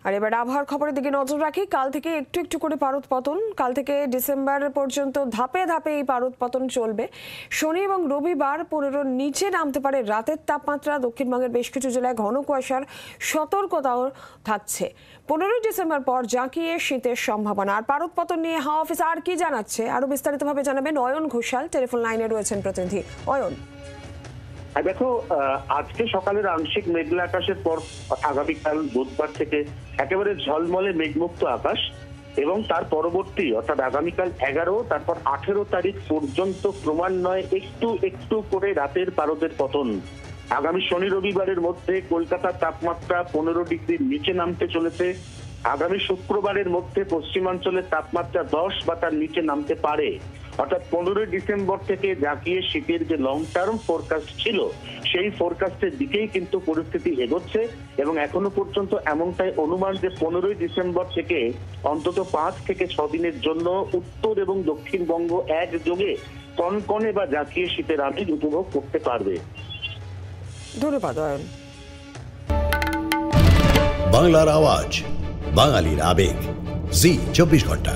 আর এবার আবহাওয়ার খবরের দিকে নজর রাখি। কাল থেকে একটু একটু করে পারদ পতন, কাল থেকে ডিসেম্বর পর্যন্ত ধাপে ধাপে এই পারদ পতন চলবে। শনি এবং রবিবার 15-র নিচে নামতে পারে রাতের তাপমাত্রা। দক্ষিণবঙ্গের বেশ কিছু জেলায় ঘন কুয়াশার সতর্কতাও থাকছে। 15ই ডিসেম্বর পর জাঁকিয়ে শীতের সম্ভাবনা। আর পারদ পতন নিয়ে হাওয়া অফিস আর কি জানাচ্ছে, আরো বিস্তারিতভাবে জানাবেন অয়ন ঘোষাল। টেলিফোন লাইনে রয়েছেন প্রতিনিধি অয়ন। দেখো, আজকে সকালের আংশিক মেঘলা আকাশের পর আগামীকাল বুধবার থেকে একেবারে ঝলমলে মেঘমুক্ত আকাশ, এবং তার পরবর্তী অর্থাৎ আগামীকাল 11 তারপর 18 তারিখ পর্যন্ত ক্রমান্বয়ে একটু একটু করে রাতের পারদের পতন। আগামী শনি রবিবারের মধ্যে কলকাতার তাপমাত্রা 15 ডিগ্রির নিচে নামতে চলেছে। আগামী শুক্রবারের মধ্যে পশ্চিমাঞ্চলের তাপমাত্রা 10 বা তার নিচে নামতে পারে। অর্থাৎ 15 ডিসেম্বর থেকে জাঁকিয়ে শীতের যে লং টার্ম ফোরকাস্ট ছিল সেই ফোরকাস্টের দিকেই কিন্তু পরিস্থিতি এগোচ্ছে, এবং এখনো পর্যন্ত এমনটাই অনুমান যে 15 ডিসেম্বর থেকে অন্তত 5 থেকে 6 দিনের জন্য উত্তর এবং দক্ষিণবঙ্গ একযোগে কনকনে বা জাঁকিয়ে শীতের আমেজ উপভোগ করতে পারবে। ধন্যবাদ অয়ন। বাংলার আওয়াজ, বাঙালির আবেগ, জি 24 ঘন্টা।